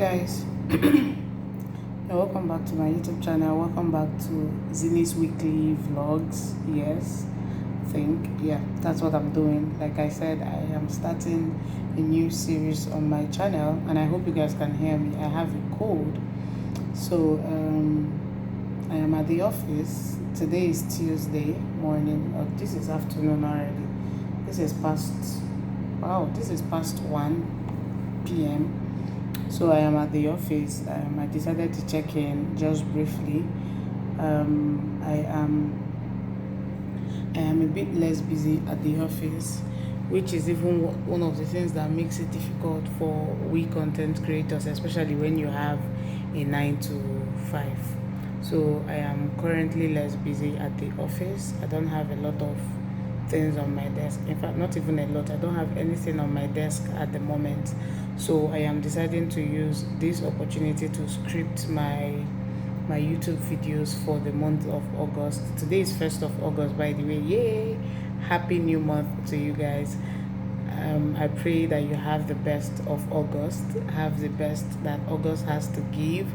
guys, and welcome back to my YouTube channel. Welcome back to Zinny's weekly vlogs. Yes, that's what I'm doing. Like I said, I am starting a new series on my channel, and I hope you guys can hear me. I have a cold, so I am at the office. Today is Tuesday morning. Oh, this is afternoon already. This is past 1 p.m. So I am at the office. I decided to check in just briefly. I am a bit less busy at the office, which is even one of the things that makes it difficult for we content creators, especially when you have a 9 to 5. So I am currently less busy at the office. I don't have a lot of things on my desk. In fact, not even a lot. I don't have anything on my desk at the moment. So I am deciding to use this opportunity to script my YouTube videos for the month of August. Today is 1st of August, by the way. Yay! Happy new month to you guys. I pray that you have the best of August. Have the best that August has to give.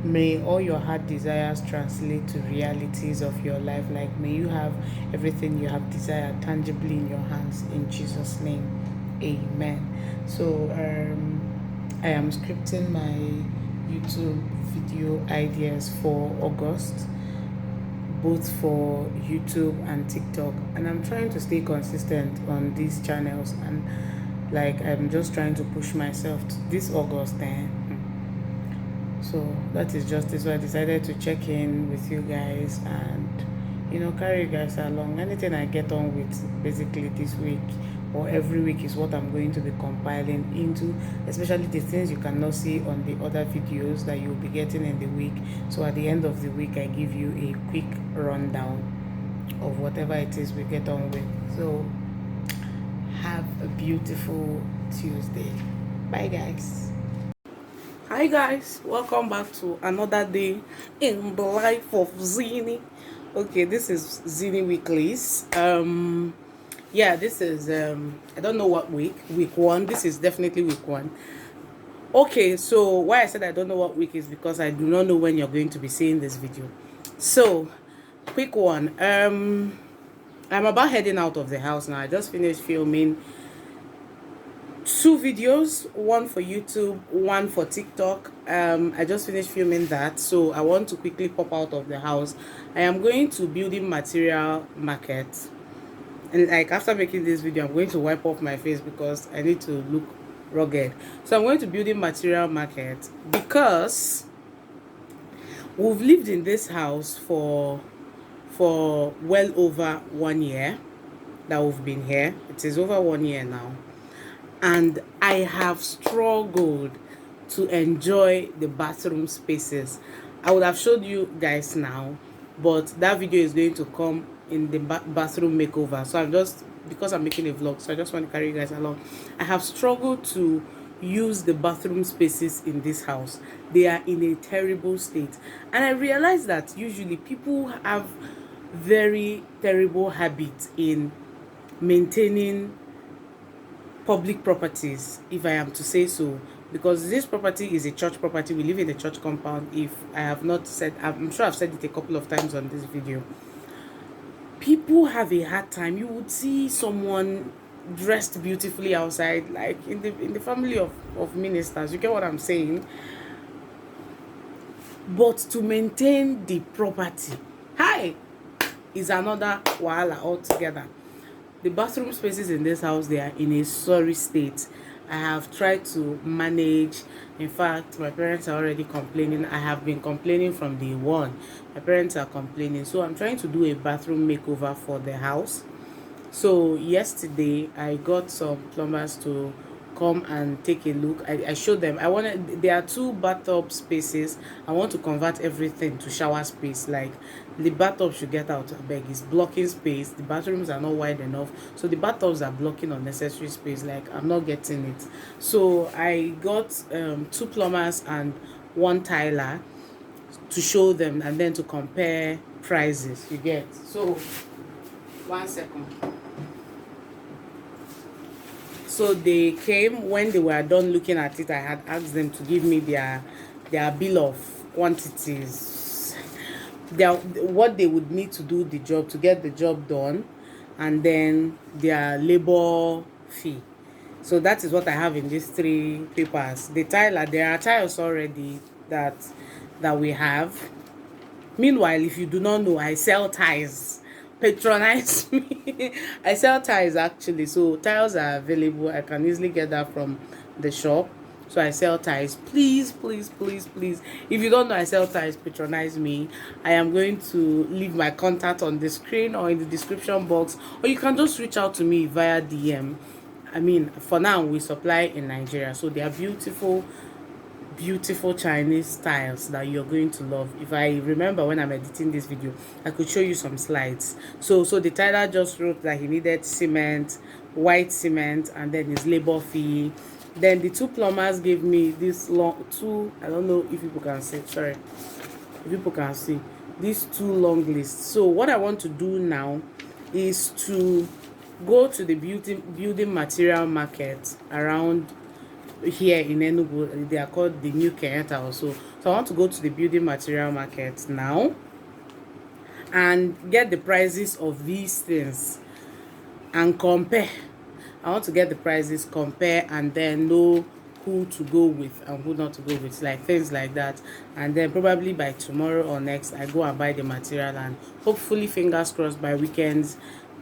May all your heart desires translate to realities of your life. Like, may you have everything you have desired tangibly in your hands, in Jesus' name. Amen. So I am scripting my YouTube video ideas for August, both for YouTube and TikTok, and I'm trying to stay consistent on these channels, and like I'm just trying to push myself to this August then. So that is just this. So I decided to check in with you guys and carry you guys along. Anything I get on with basically this week or every week is what I'm going to be compiling into, especially the things you cannot see on the other videos that you'll be getting in the week. So at the end of the week, I give you a quick rundown of whatever it is we get on with. So have a beautiful Tuesday. Bye guys. Hi guys, welcome back to another day in the life of Zinny. Okay, this is Zinny Weeklies. This is I don't know what week 1. This is definitely week 1. Okay, so why I said I don't know what week is because I do not know when you're going to be seeing this video. So quick one. I'm about heading out of the house now. I just finished filming 2 videos, one for YouTube, one for TikTok. I just finished filming that, so I want to quickly pop out of the house. I am going to building material market, and like after making this video, I'm going to wipe off my face because I need to look rugged. So I'm going to building material market because we've lived in this house for well over 1 year that we've been here. It is over 1 year now. And I have struggled to enjoy the bathroom spaces. I would have showed you guys now, but that video is going to come in the bathroom makeover. So because I'm making a vlog, so I just want to carry you guys along. I have struggled to use the bathroom spaces in this house. They are in a terrible state. And I realized that usually people have very terrible habits in maintaining public properties, if I am to say so, because this property is a church property. We live in a church compound. If I have not said, I'm sure I've said it a couple of times on this video. People have a hard time. You would see someone dressed beautifully outside, like in the family of ministers. You get what I'm saying? But to maintain the property, is another wahala altogether. The bathroom spaces in this house, they are in a sorry state. I have tried to manage. In fact, my parents are already complaining. I have been complaining from day one. My parents are complaining. So I'm trying to do a bathroom makeover for the house. So yesterday, I got some plumbers to come and take a look. I showed them. There are 2 bathtub spaces. I want to convert everything to shower space. Like, the bathtub should get out. It's blocking space. The bathrooms are not wide enough, so the bathtubs are blocking unnecessary space. Like, I'm not getting it. So I got 2 plumbers and 1 tiler to show them, and then to compare prices. You get? So 1 second. So they came. When they were done looking at it, I had asked them to give me their bill of quantities, what they would need to do the job, to get the job done, and then their labor fee. So that is what I have in these three papers. The tile, there are tiles already that we have. Meanwhile, if you do not know, I sell ties. Patronize me. I sell ties actually. So tiles are available. I can easily get that from the shop. So I sell ties. Please, please, please, please. If you don't know I sell ties, patronize me. I am going to leave my contact on the screen or in the description box. Or you can just reach out to me via DM. I mean, for now, we supply in Nigeria. So they are beautiful Chinese styles that you're going to love. If I remember when I'm editing this video, I could show you some slides. So the Tyler just wrote that he needed cement, white cement, and then his labor fee. Then the two plumbers gave me this long two, I don't know if people can see, sorry, if people can see these two long lists. So what I want to do now is to go to the building material market around here in Enugu. They are called the New Kenyatta also. So I want to go to the building material market now and get the prices of these things and compare. I want to get the prices, compare, and then know who to go with and who not to go with, like things like that. And then probably by tomorrow or next, I go and buy the material, and hopefully, fingers crossed, by weekends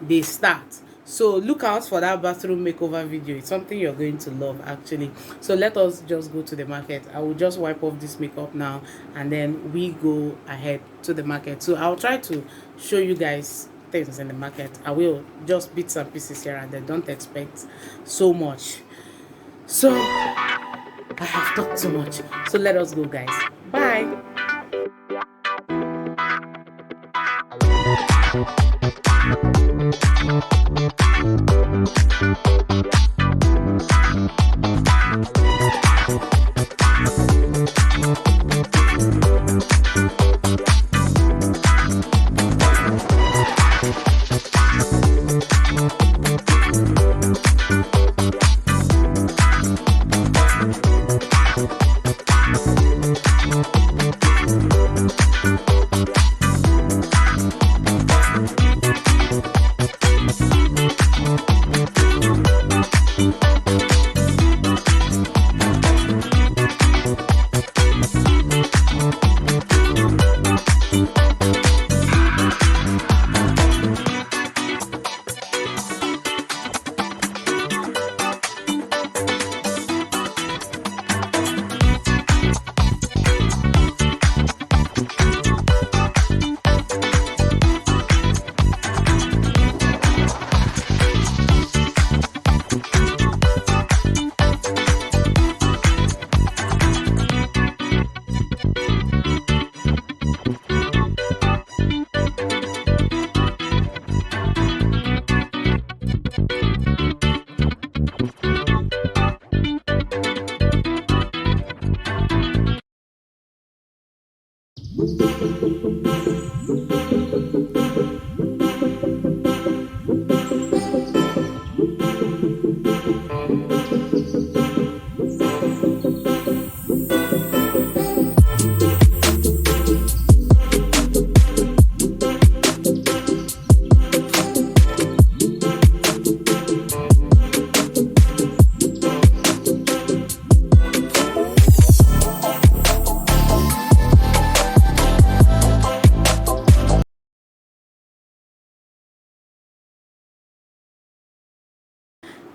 they start. So look out for that bathroom makeover video. It's something you're going to love actually. So let us just go to the market. I will just wipe off this makeup now, and then we go ahead to the market. So I'll try to show you guys things in the market. I will just bits and pieces here and there. Don't expect so much. So I have talked too much. So let us go, guys. Bye.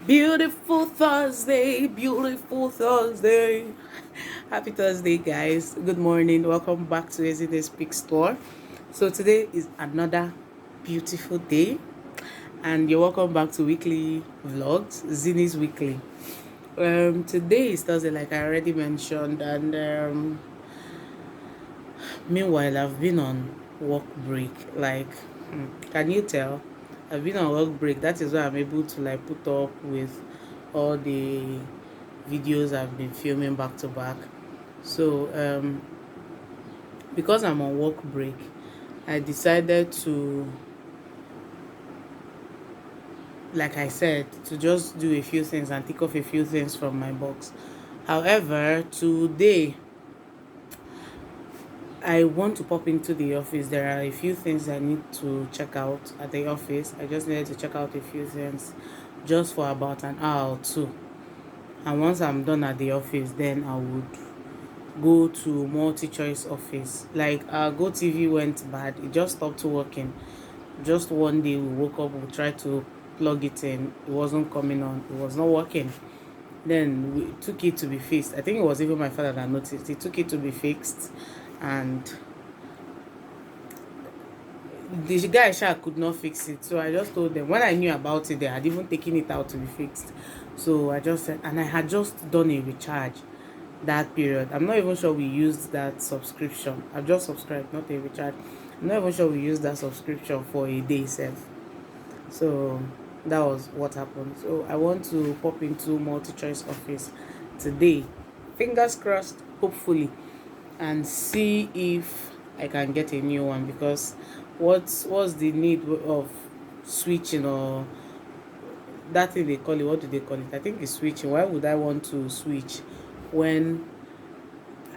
Beautiful Thursday, beautiful Thursday. Happy Thursday, guys. Good morning. Welcome back to Ezinne-Speaks store. So today is another beautiful day, and you're welcome back to weekly vlogs, Zinny's weekly. Today is Thursday, like I already mentioned, and meanwhile I've been on work break. Like, can you tell? I've been on work break. That is why I'm able to like put up with all the videos I've been filming back to back. So because I'm on work break, I decided to like I said, to just do a few things and tick off a few things from my box. However, today I want to pop into the office. There are a few things I need to check out at the office. I just needed to check out a few things just for about an hour or two. And once I'm done at the office, then I would go to Multichoice office. Like our Go TV went bad. It just stopped working. Just one day we woke up, we tried to plug it in. It wasn't coming on. It was not working. Then we took it to be fixed. I think it was even my father that noticed. He took it to be fixed, and the guy could not fix it. So I just told them, when I knew about it, they had even taken it out to be fixed. So I just said, and I had just done a recharge that period. I'm not even sure we used that subscription. I've just subscribed, not a recharge. I'm not even sure we used that subscription for a day itself. So that was what happened. So I want to pop into Multichoice office today, fingers crossed, hopefully, and see if I can get a new one, because what's the need of switching, or that thing they call it, what do they call it? I think it's switching. Why would I want to switch when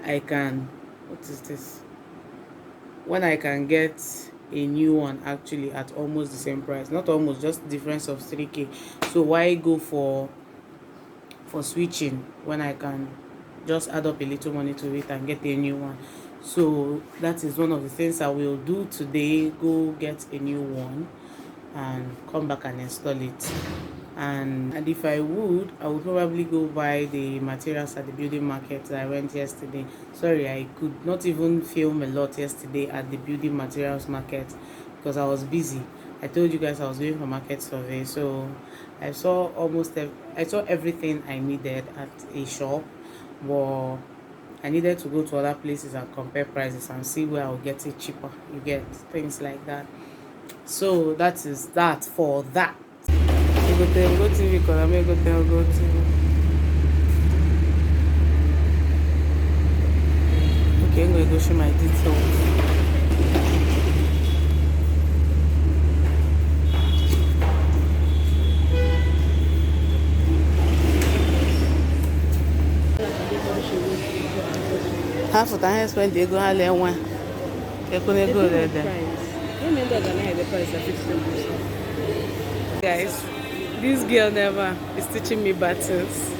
I can, what is this, when I can get a new one actually at almost the same price? Not almost, just difference of 3k. So why go for switching when I can just add up a little money to it and get a new one? So that is one of the things I will do today. Go get a new one and come back and install it. And if I would probably go buy the materials at the building market that I went yesterday. Sorry, I could not even film a lot yesterday at the building materials market because I was busy. I told you guys I was going for market survey, so I saw everything I needed at a shop, but I needed to go to other places and compare prices and see where I'll get it cheaper. You get things like that. So that is that for that. Go TV because I'm going to go TV. Okay, I'm going to go show my details. Half of the time spent they go and learn one. They couldn't go there. Guys, this girl never is teaching me buttons.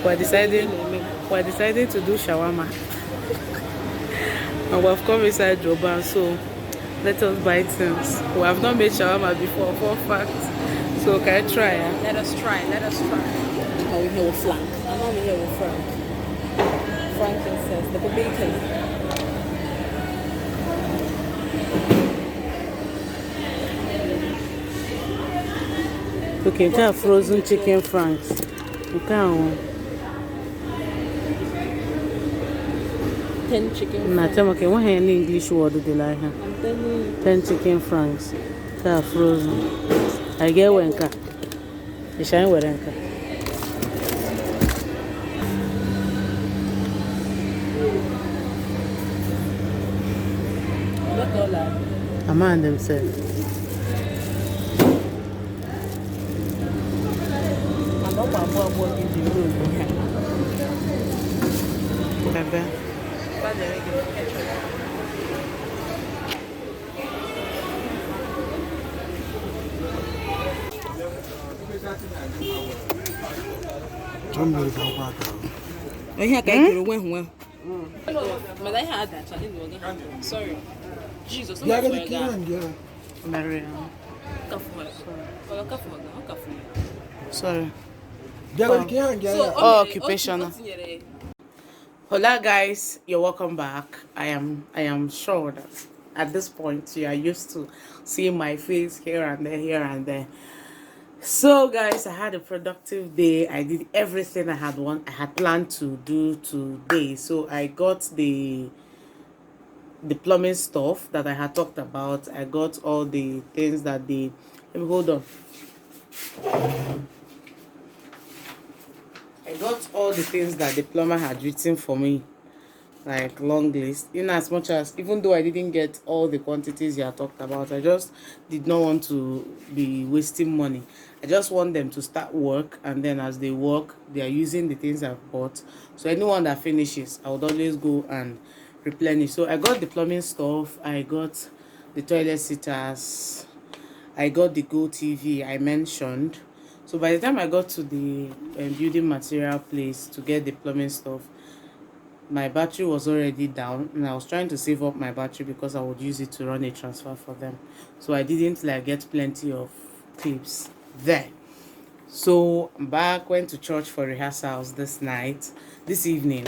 We're deciding to do shawarma. And we've come inside Joban, so let us buy things. We have not made shawarma before, for fact. So can I try? Let us try. Oh, we here with Frank. I'm not here with Frank. Frankincense, the bacon. Okay, kind of frozen chicken franks. Okay. 10 chicken franks. Okay, what any English word do they like? 10 chicken franks. Kind of frozen. I get one car. You shine with one car. A man themselves. Sorry. Jesus. Sorry. Occupational. Hola guys, you're welcome back. I am sure that at this point you are used to seeing my face here and there. So guys, I had a productive day. I did everything I had planned to do today. So I got the plumbing stuff that I had talked about. I got all the things that let me hold on. I got all the things that the plumber had written for me like long list. In as much as, even though I didn't get all the quantities you are talked about, I just did not want to be wasting money. I just want them to start work, and then as they work, they are using the things I've bought. So anyone that finishes, I would always go and replenish. So I got the plumbing stuff, I got the toilet sitters, I got the Go TV I mentioned. So by the time I got to the building material place to get the plumbing stuff, my battery was already down, and I was trying to save up my battery because I would use it to run a transfer for them. So I didn't like get plenty of clips there. So I'm back, went to church for rehearsals this evening,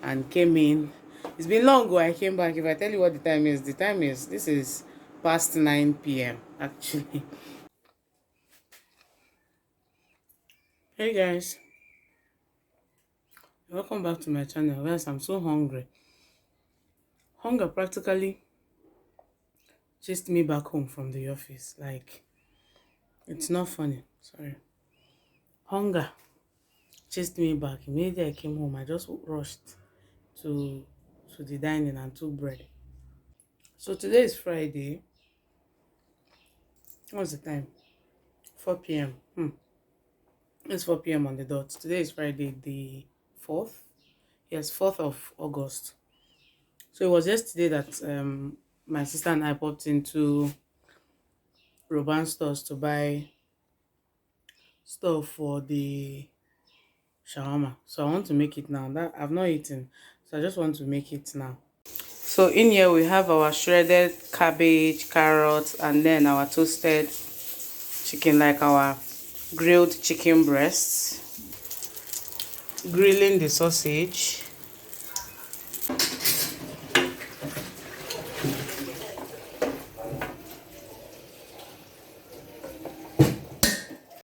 and came in. It's been long ago I came back. If I tell you what the time is, this is past 9 p.m. actually. Hey guys, welcome back to my channel. Yes, I'm so hungry. Hunger practically chased me back home from the office. Like, it's not funny. Sorry. Hunger chased me back. Immediately I came home, I just rushed to the dining and took bread. So today is Friday. What's the time? 4 p.m. It's 4 p.m. on the dot. Today is Friday the 4th. Yes, 4th of August. So it was yesterday that my sister and I popped into Roban stores to buy stuff for the shawarma. So I want to make it now. That I've not eaten, so I just want to make it now. So in here we have our shredded cabbage, carrots, and then our toasted chicken, like our grilled chicken breasts. Grilling the sausage.